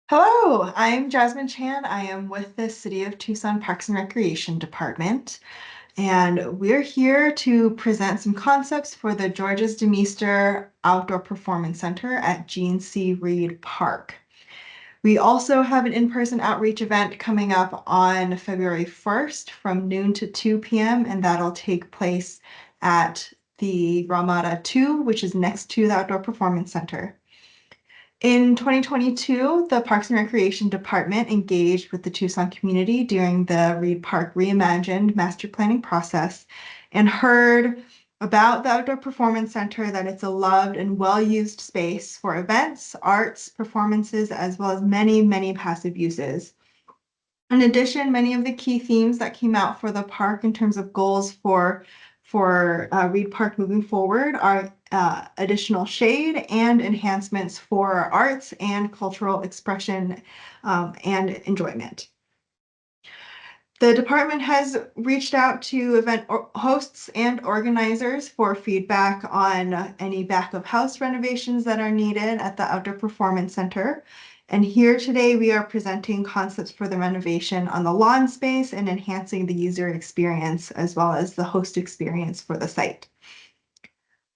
Hello, I'm Jasmine Chan. I am with the City of Tucson Parks and Recreation Department, and we're here to present some concepts for the Georges de Meester Outdoor Performance Center at Gene C. Reid Park. We also have an in-person outreach event coming up on February 1st from noon to 2 p.m., and that'll take place at the Ramada 2, which is next to the Outdoor Performance Center. In 2022, the Parks and Recreation Department engaged with the Tucson community during the Reid Park Reimagined master planning process and heard about the Outdoor Performance Center, that it's a loved and well-used space for events, arts, performances, as well as many, many passive uses. In addition, many of the key themes that came out for the park in terms of goals for Reid Park moving forward are additional shade and enhancements for arts and cultural expression and enjoyment. The department has reached out to event hosts and organizers for feedback on any back of house renovations that are needed at the Outdoor Performance Center. And here today we are presenting concepts for the renovation on the lawn space and enhancing the user experience as well as the host experience for the site.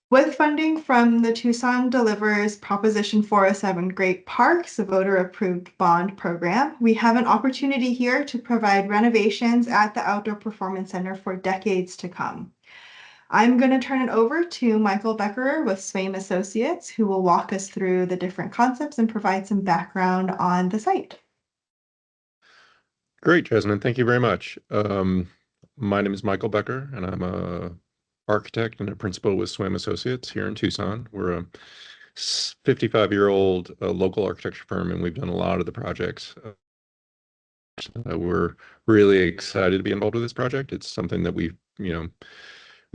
With funding from the Tucson Delivers Proposition 407 Great Parks, a voter-approved bond program, we have an opportunity here to provide renovations at the Outdoor Performance Center for decades to come. I'm going to turn it over to Michael Beckerer with Swaim Associates, who will walk us through the different concepts and provide some background on the site. Great, Jasmine. Thank you very much. My name is Michael Becker, and I'm a architect and a principal with Swaim Associates here in Tucson. We're a 55-year-old local architecture firm, and we've done a lot of the projects. We're really excited to be involved with this project. It's something that we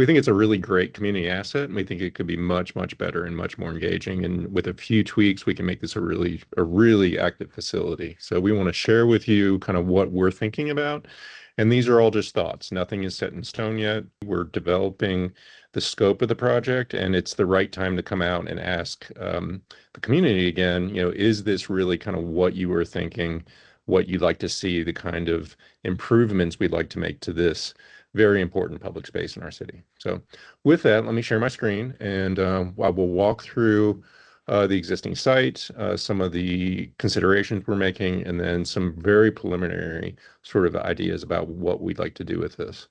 think it's a really great community asset, and we think it could be much, much better and much more engaging. And with a few tweaks, we can make this a really active facility. So we want to share with you kind of what we're thinking about. And these are all just thoughts. Nothing is set in stone yet. We're developing the scope of the project, and it's the right time to come out and ask the community again, is this really kind of what you were thinking, what you'd like to see, the kind of improvements we'd like to make to this very important public space in our city. So with that, let me share my screen, and I will walk through the existing site, some of the considerations we're making, and then some very preliminary sort of ideas about what we'd like to do with this.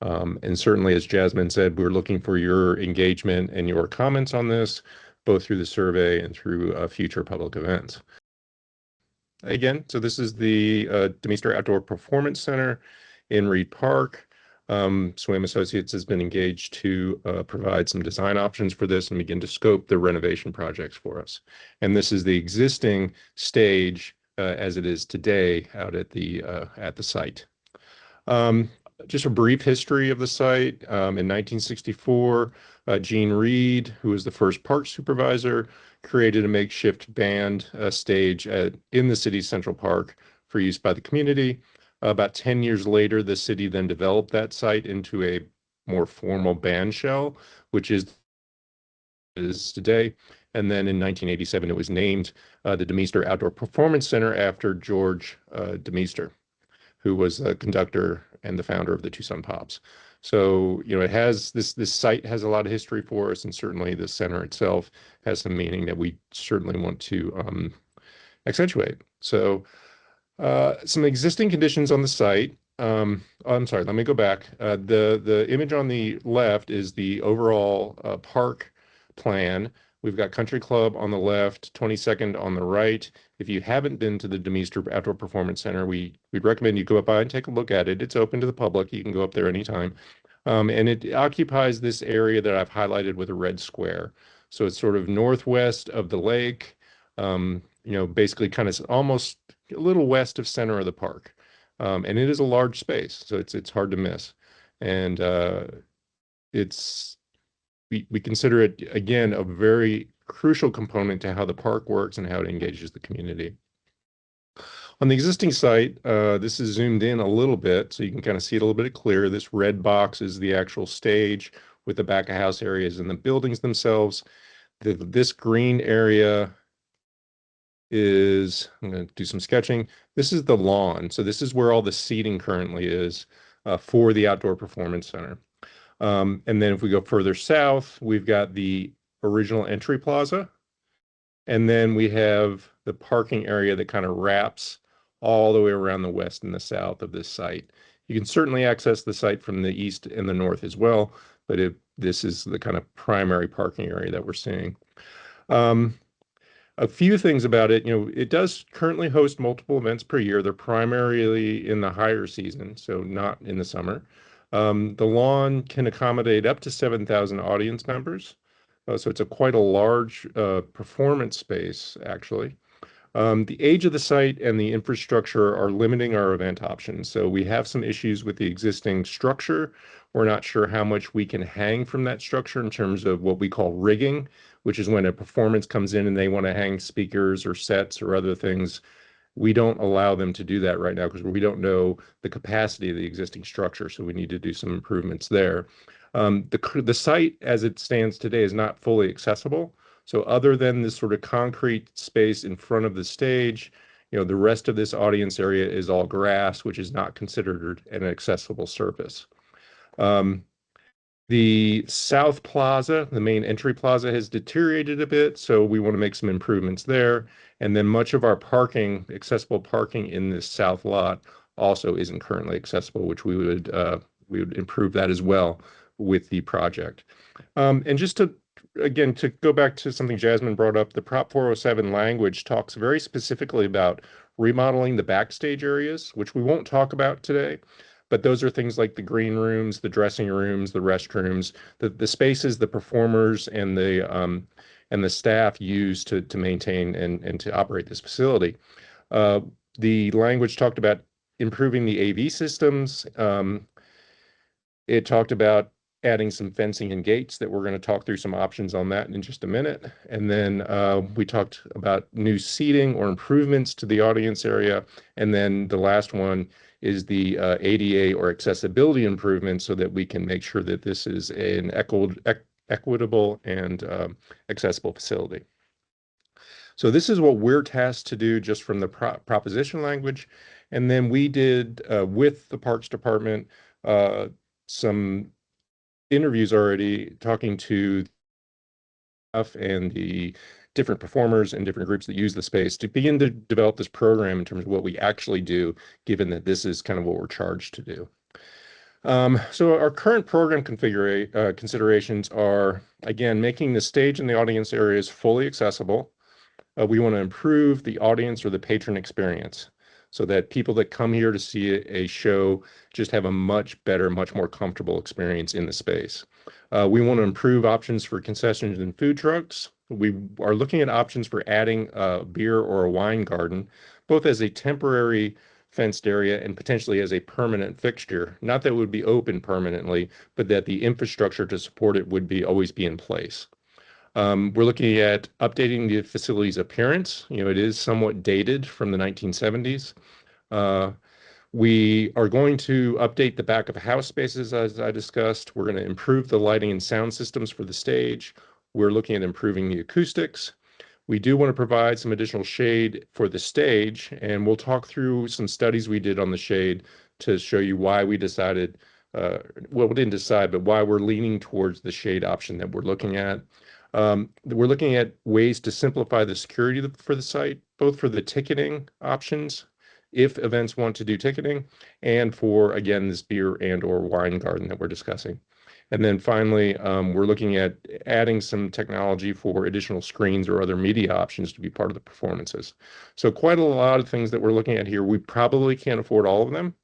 And certainly, as Jasmine said, we're looking for your engagement and your comments on this, both through the survey and through future public events. Again, so this is the de Meester Outdoor Performance Center in Reid Park. Swaim Associates has been engaged to provide some design options for this and begin to scope the renovation projects for us. And this is the existing stage as it is today out at the site. Just a brief history of the site. In 1964, Gene Reid, who was the first park supervisor, created a makeshift band stage in the city's Central Park for use by the community. About 10 years later, the city then developed that site into a more formal band shell, which is today. And then in 1987, it was named the de Meester Outdoor Performance Center after George de Meester, who was the conductor and the founder of the Tucson Pops. So, it has this site has a lot of history for us, and certainly the center itself has some meaning that we certainly want to accentuate. So, some existing conditions on the site. I'm sorry, let me go back. The image on the left is the overall park plan. We've got Country Club on the left, 22nd on the right. If you haven't been to the de Meester Outdoor Performance Center, we'd recommend you go up by and take a look at it. It's open to the public. You can go up there anytime. And it occupies this area that I've highlighted with a red square. So it's sort of northwest of the lake, basically kind of almost a little west of center of the park. And it is a large space, so it's hard to miss. And we consider it, again, a very crucial component to how the park works and how it engages the community. On the existing site, this is zoomed in a little bit, so you can kind of see it a little bit clearer. This red box is the actual stage with the back of house areas and the buildings themselves. This green area is, I'm going to do some sketching. This is the lawn. So this is where all the seating currently is for the Outdoor Performance Center. And then if we go further south, we've got the original entry plaza. And then we have the parking area that kind of wraps all the way around the west and the south of this site. You can certainly access the site from the east and the north as well, but this is the kind of primary parking area that we're seeing. Um, a few things about it, it does currently host multiple events per year. They're primarily in the higher season, so not in the summer. The lawn can accommodate up to 7,000 audience members. So it's quite a large performance space, actually. The age of the site and the infrastructure are limiting our event options. So we have some issues with the existing structure. We're not sure how much we can hang from that structure in terms of what we call rigging, which is when a performance comes in and they want to hang speakers or sets or other things. We don't allow them to do that right now because we don't know the capacity of the existing structure. So we need to do some improvements there. The site as it stands today is not fully accessible. So other than this sort of concrete space in front of the stage, the rest of this audience area is all grass, which is not considered an accessible surface. Um, the South Plaza, the main entry plaza, has deteriorated a bit, so we want to make some improvements there. And then much of our parking, accessible parking in this south lot also isn't currently accessible, which we would improve that as well with the project. And just to again, to go back to something Jasmine brought up, the Prop 407 language talks very specifically about remodeling the backstage areas, which we won't talk about today. But those are things like the green rooms, the dressing rooms, the restrooms, the spaces the performers and the staff use to maintain and to operate this facility. Uh, the language talked about improving the AV systems. It talked about adding some fencing and gates that we're going to talk through some options on that in just a minute. And then we talked about new seating or improvements to the audience area. And then the last one is the ADA or accessibility improvements so that we can make sure that this is an equitable and accessible facility. So this is what we're tasked to do just from the proposition language. And then we did, with the Parks Department, some interviews already talking to and the different performers and different groups that use the space to begin to develop this program in terms of what we actually do, given that this is kind of what we're charged to do. So our current program considerations are, again, making the stage and the audience areas fully accessible. We want to improve the audience or the patron experience so that people that come here to see a show just have a much better, much more comfortable experience in the space. We want to improve options for concessions and food trucks. We are looking at options for adding a beer or a wine garden, both as a temporary fenced area and potentially as a permanent fixture. Not that it would be open permanently, but that the infrastructure to support it would always be in place. We're looking at updating the facility's appearance. It is somewhat dated from the 1970s. Uh, we are going to update the back of house spaces, as I discussed. We're going to improve the lighting and sound systems for the stage. We're looking at improving the acoustics. We do want to provide some additional shade for the stage, and we'll talk through some studies we did on the shade to show you why we decided, well, we didn't decide, but why we're leaning towards the shade option that we're looking at. We're looking at ways to simplify the security for the site, both for the ticketing options, if events want to do ticketing, and for, again, this beer and or wine garden that we're discussing. And then finally, we're looking at adding some technology for additional screens or other media options to be part of the performances. So quite a lot of things that we're looking at here. We probably can't afford all of them.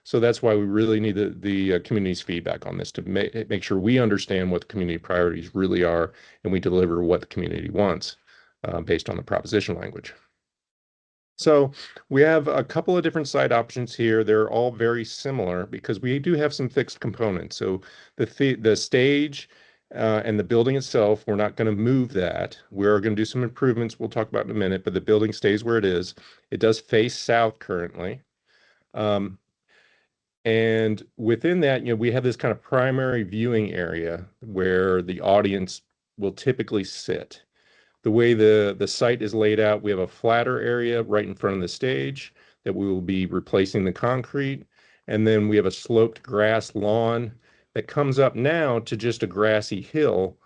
So that's why we really need the community's feedback on this to make sure we understand what the community priorities really are and we deliver what the community wants based on the proposition language. So we have a couple of different site options here. They're all very similar because we do have some fixed components. So the stage and the building itself, we're not going to move that. We're going to do some improvements we'll talk about in a minute, but the building stays where it is. It does face south currently. And within that, we have this kind of primary viewing area where the audience will typically sit. The way the site is laid out, we have a flatter area right in front of the stage that we will be replacing the concrete. And then we have a sloped grass lawn that comes up now to just a grassy hill.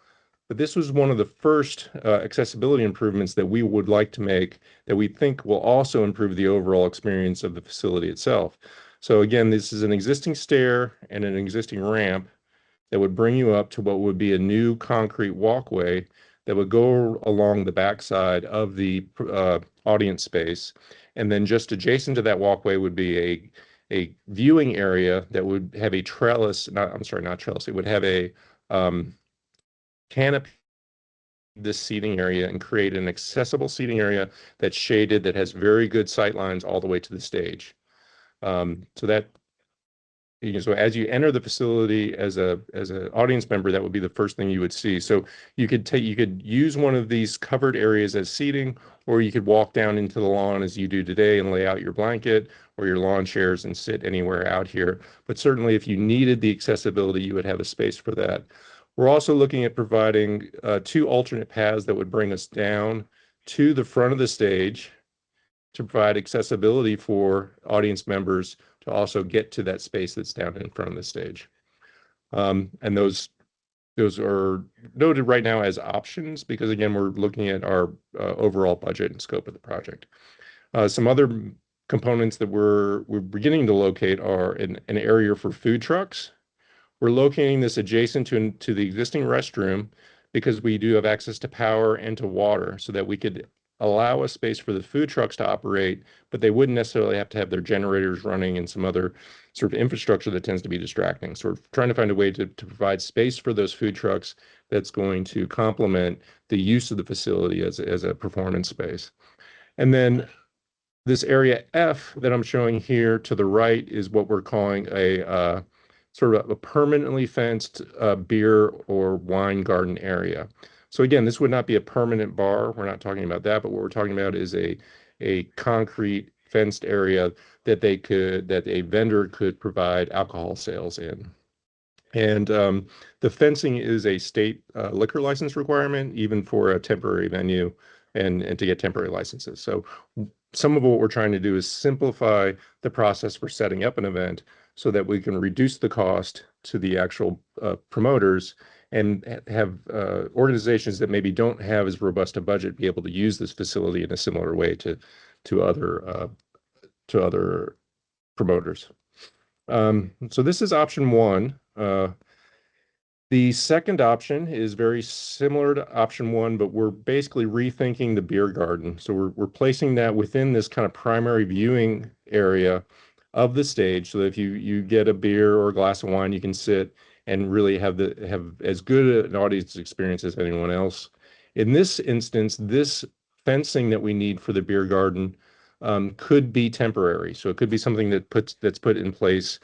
But this was one of the first accessibility improvements that we would like to make that we think will also improve the overall experience of the facility itself. So again, this is an existing stair and an existing ramp that would bring you up to what would be a new concrete walkway that would go along the backside of the audience space. And then just adjacent to that walkway would be a viewing area that would have a trellis, not, I'm sorry, not trellis, it would have a canopy this seating area and create an accessible seating area that's shaded, that has very good sight lines all the way to the stage. So that so as you enter the facility as an audience member, that would be the first thing you would see. So you could use one of these covered areas as seating, or you could walk down into the lawn as you do today and lay out your blanket or your lawn chairs and sit anywhere out here. But certainly if you needed the accessibility, you would have a space for that. We're also looking at providing two alternate paths that would bring us down to the front of the stage to provide accessibility for audience members to also get to that space that's down in front of the stage. And those are noted right now as options because, again, we're looking at our overall budget and scope of the project. Some other components that we're beginning to locate are an area for food trucks. We're locating this adjacent to the existing restroom because we do have access to power and to water so that we could allow a space for the food trucks to operate, but they wouldn't necessarily have to have their generators running and some other sort of infrastructure that tends to be distracting. So we're trying to find a way to provide space for those food trucks that's going to complement the use of the facility as a performance space. And then this area F that I'm showing here to the right is what we're calling a sort of a permanently fenced beer or wine garden area. So again, this would not be a permanent bar. We're not talking about that, but what we're talking about is a concrete fenced area that a vendor could provide alcohol sales in. And the fencing is a state liquor license requirement, even for a temporary venue and to get temporary licenses. So some of what we're trying to do is simplify the process for setting up an event so that we can reduce the cost to the actual promoters and have organizations that maybe don't have as robust a budget be able to use this facility in a similar way to other promoters. So this is option one. The second option is very similar to option one, but we're basically rethinking the beer garden. So we're placing that within this kind of primary viewing area of the stage so that if you get a beer or a glass of wine, you can sit and really have as good an audience experience as anyone else. In this instance, this fencing that we need for the beer garden could be temporary. So it could be something that's put in place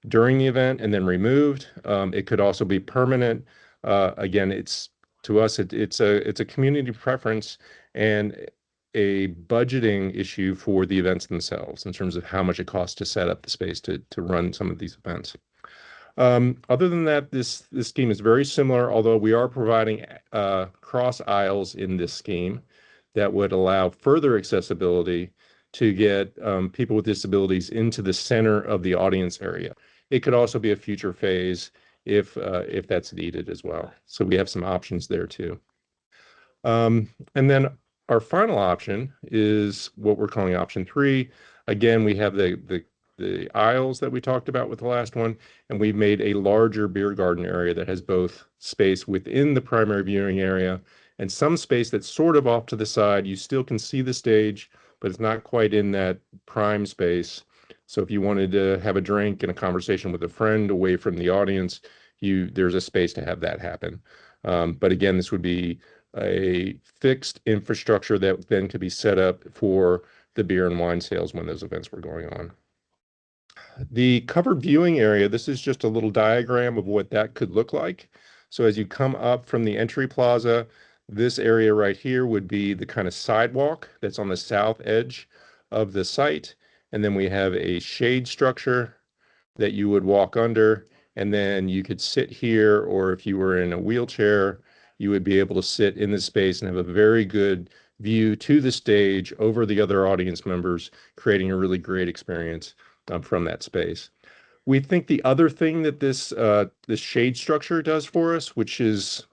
during the event and then removed. It could also be permanent. Again, to us, it's a community preference and a budgeting issue for the events themselves in terms of how much it costs to set up the space to run some of these events. Other than that, this scheme is very similar, although we are providing cross aisles in this scheme that would allow further accessibility to get people with disabilities into the center of the audience area. It could also be a future phase if that's needed as well. So we have some options there too. And then our final option is what we're calling option three. Again, we have the aisles that we talked about with the last one, and we've made a larger beer garden area that has both space within the primary viewing area and some space that's sort of off to the side. You still can see the stage, but it's not quite in that prime space. So if you wanted to have a drink and a conversation with a friend away from the audience, there's a space to have that happen. But again, this would be a fixed infrastructure that then could be set up for the beer and wine sales when those events were going on. The covered viewing area, this is just a little diagram of what that could look like. So as you come up from the entry plaza, this area right here would be the kind of sidewalk that's on the south edge of the site. And then we have a shade structure that you would walk under, and then you could sit here, or if you were in a wheelchair, you would be able to sit in this space and have a very good view to the stage over the other audience members, creating a really great experience from that space. We think the other thing that this shade structure does for us, which is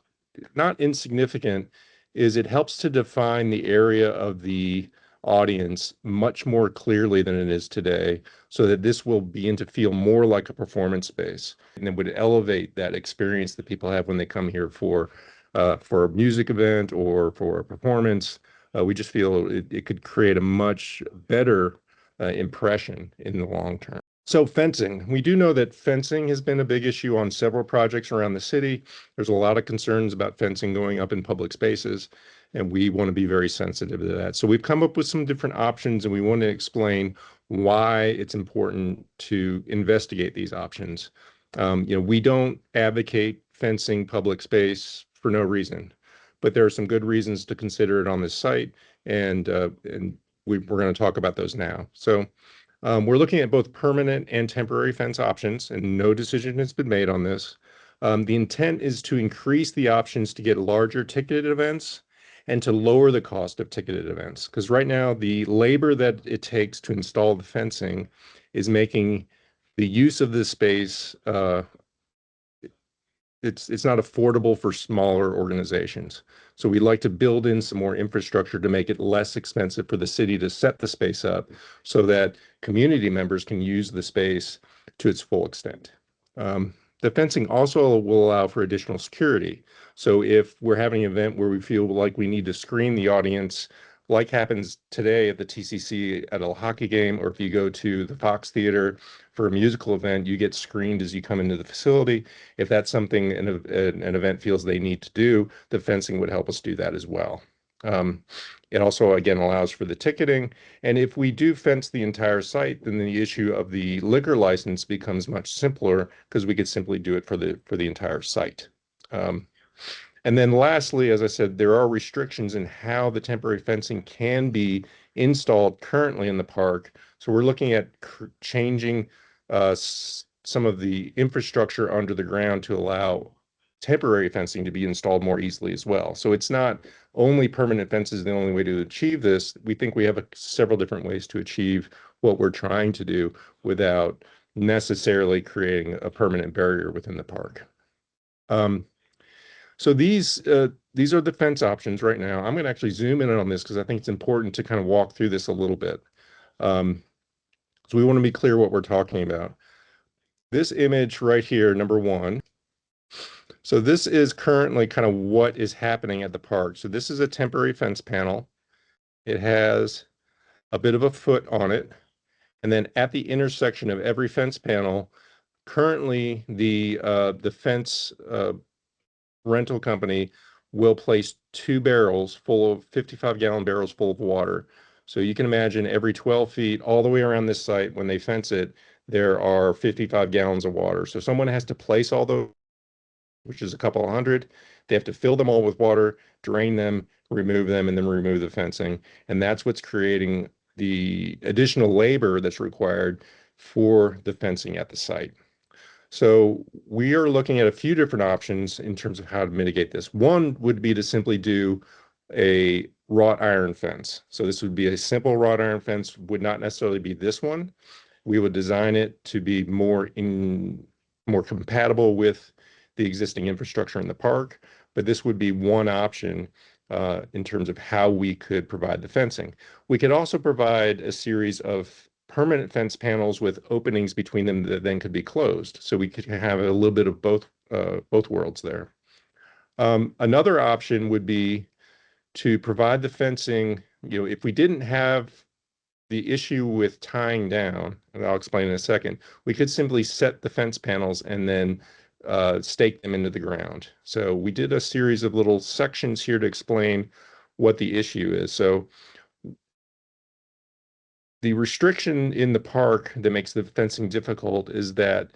not insignificant, is it helps to define the area of the audience much more clearly than it is today, so that this will begin to feel more like a performance space, and it would elevate that experience that people have when they come here for a music event or for a performance. We just feel it could create a much better impression in the long term. So fencing, we do know that fencing has been a big issue on several projects around the city. There's a lot of concerns about fencing going up in public spaces, and we want to be very sensitive to that. So we've come up with some different options, and we want to explain why it's important to investigate these options. We don't advocate fencing public space for no reason, but there are some good reasons to consider it on this site, and we're going to talk about those now. So we're looking at both permanent and temporary fence options, and no decision has been made on this. The intent is to increase the options to get larger ticketed events and to lower the cost of ticketed events. Because right now, the labor that it takes to install the fencing is making the use of this space it's not affordable for smaller organizations. So we'd like to build in some more infrastructure to make it less expensive for the city to set the space up so that community members can use the space to its full extent. The fencing also will allow for additional security. So if we're having an event where we feel like we need to screen the audience, like happens today at the TCC at a hockey game, or if you go to the Fox Theater for a musical event, you get screened as you come into the facility. If that's something an event feels they need to do, the fencing would help us do that as well. It also, again, allows for the ticketing. And if we do fence the entire site, then the issue of the liquor license becomes much simpler because we could simply do it for the entire site. And then lastly, as I said, there are restrictions in how the temporary fencing can be installed currently in the park. So we're looking at changing some of the infrastructure under the ground to allow temporary fencing to be installed more easily as well. So it's not only permanent fences the only way to achieve this. We think we have several different ways to achieve what we're trying to do without necessarily creating a permanent barrier within the park. So these are the fence options right now. I'm going to actually zoom in on this because I think it's important to kind of walk through this a little bit. So we want to be clear what we're talking about. This image right here, number one. So this is currently kind of what is happening at the park. So this is a temporary fence panel. It has a bit of a foot on it. And then at the intersection of every fence panel, currently the fence rental company will place 2 barrels full of 55-gallon barrels full of water. So you can imagine every 12 feet all the way around this site, when they fence it, there are 55 gallons of water. So someone has to place all those, which is a couple of hundred. They have to fill them all with water, drain them, remove them, and then remove the fencing. And that's what's creating the additional labor that's required for the fencing at the site. So we are looking at a few different options in terms of how to mitigate this. One would be to simply do a wrought iron fence. So this would be a simple wrought iron fence, would not necessarily be this one. We would design it to be more compatible with the existing infrastructure in the park, but this would be one option in terms of how we could provide the fencing. We could also provide a series of permanent fence panels with openings between them that then could be closed. So we could have a little bit of both worlds there. Another option would be to provide the fencing, if we didn't have the issue with tying down, and I'll explain in a second, we could simply set the fence panels and then stake them into the ground. So we did a series of little sections here to explain what the issue is. So the restriction in the park that makes the fencing difficult is that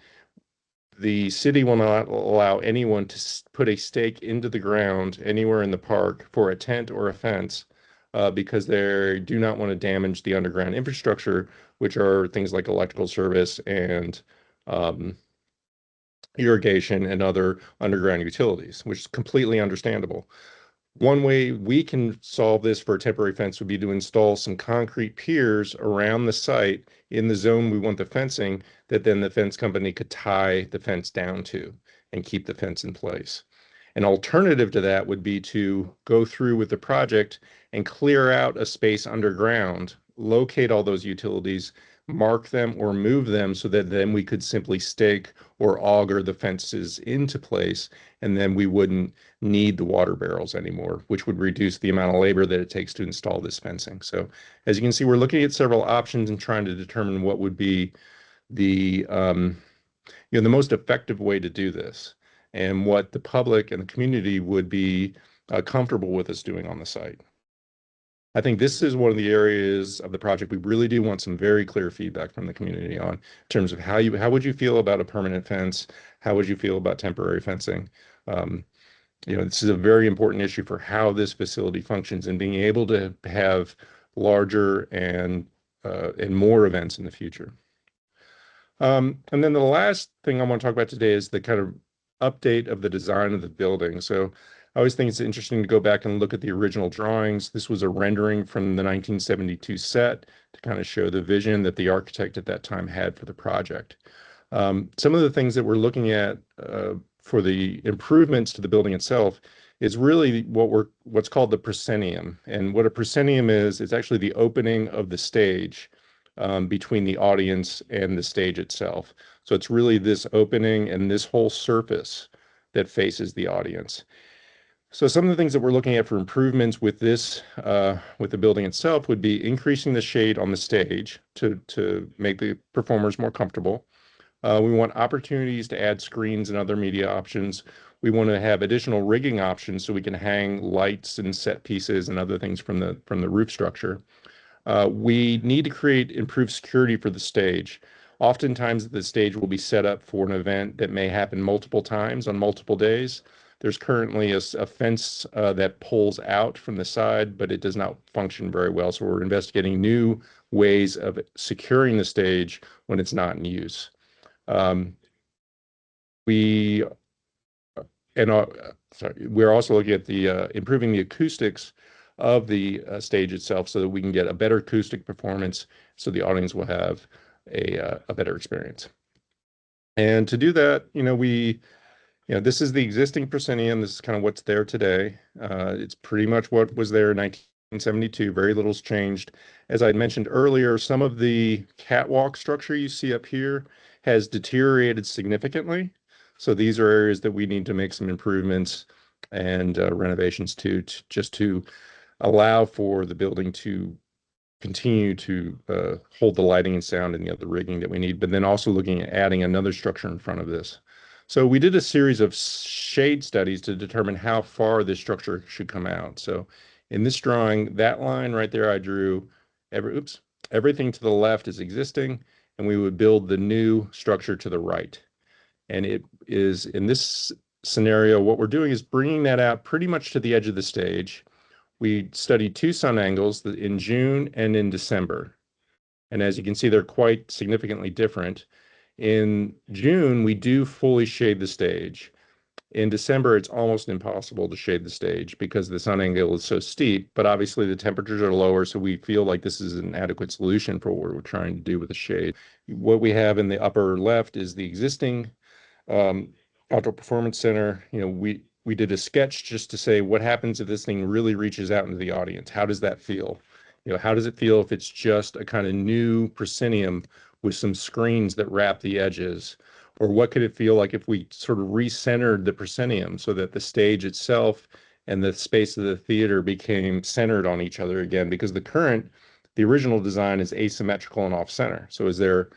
the city will not allow anyone to put a stake into the ground anywhere in the park for a tent or a fence because they do not want to damage the underground infrastructure, which are things like electrical service and irrigation, and other underground utilities, which is completely understandable. One way we can solve this for a temporary fence would be to install some concrete piers around the site in the zone we want the fencing, that then the fence company could tie the fence down to and keep the fence in place. An alternative to that would be to go through with the project and clear out a space underground, locate all those utilities, mark them or move them so that then we could simply stake or auger the fences into place, and then we wouldn't need the water barrels anymore, which would reduce the amount of labor that it takes to install this fencing. So as you can see, we're looking at several options and trying to determine what would be the the most effective way to do this, and what the public and the community would be comfortable with us doing on the site. I think this is one of the areas of the project we really do want some very clear feedback from the community on, in terms of how would you feel about a permanent fence? How would you feel about temporary fencing? Um, this is a very important issue for how this facility functions, and being able to have larger and more events in the future. And then the last thing I want to talk about today is the kind of update of the design of the building. So I always think it's interesting to go back and look at the original drawings. This was a rendering from the 1972 set to kind of show the vision that the architect at that time had for the project. Some of the things that we're looking at for the improvements to the building itself is really what's called the proscenium. And what a proscenium is, it's actually the opening of the stage between the audience and the stage itself. So it's really this opening and this whole surface that faces the audience. So some of the things that we're looking at for improvements with this, with the building itself, would be increasing the shade on the stage to make the performers more comfortable. We want opportunities to add screens and other media options. We want to have additional rigging options so we can hang lights and set pieces and other things from the roof structure. We need to create improved security for the stage. Oftentimes, the stage will be set up for an event that may happen multiple times on multiple days. There's currently a fence that pulls out from the side, but it does not function very well. So we're investigating new ways of securing the stage when it's not in use. Um, we and sorry, we're also looking at the improving the acoustics of the stage itself so that we can get a better acoustic performance, so the audience will have a better experience. And to do that, this is the existing proscenium. This is kind of what's there today. It's pretty much what was there in 1972. Very little's changed. As I mentioned earlier, some of the catwalk structure you see up here has deteriorated significantly. So these are areas that we need to make some improvements and renovations just to allow for the building to continue to hold the lighting and sound and the other rigging that we need, but then also looking at adding another structure in front of this. So we did a series of shade studies to determine how far this structure should come out. So in this drawing, that line right there I drew, everything to the left is existing, and we would build the new structure to the right. And it is, in this scenario, what we're doing is bringing that out pretty much to the edge of the stage. We studied two sun angles in June and in December. And as you can see, they're quite significantly different. In June, we do fully shade the stage. In December, it's almost impossible to shade the stage because the sun angle is so steep, but obviously the temperatures are lower, so we feel like this is an adequate solution for what we're trying to do with the shade. What we have in the upper left is the existing Outdoor Performance Center. We did a sketch just to say what happens if this thing really reaches out into the audience. How does that feel? How does it feel if it's just a kind of new proscenium with some screens that wrap the edges? Or what could it feel like if we sort of recentered the proscenium so that the stage itself and the space of the theater became centered on each other again? Because the original design is asymmetrical and off center. So is there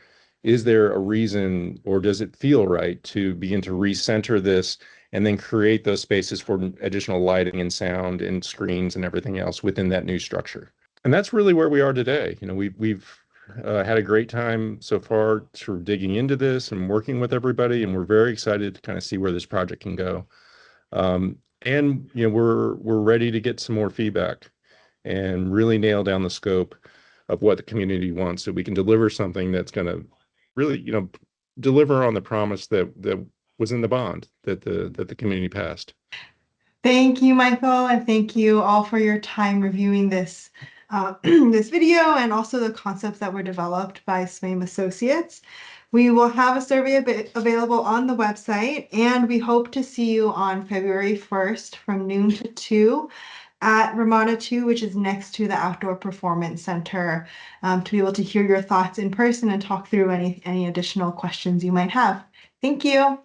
a reason, or does it feel right to begin to recenter this and then create those spaces for additional lighting and sound and screens and everything else within that new structure? And that's really where we are today. We've had a great time so far sort of digging into this and working with everybody, and we're very excited to kind of see where this project can go. And we're ready to get some more feedback and really nail down the scope of what the community wants, so we can deliver something that's going to really, deliver on the promise that was in the bond that the community passed. Thank you, Michael, and thank you all for your time reviewing this this video and also the concepts that were developed by Swaim Associates. We will have a survey available on the website, and we hope to see you on February 1st from noon to 2 at Ramada 2, which is next to the Outdoor Performance Center, to be able to hear your thoughts in person and talk through any additional questions you might have. Thank you.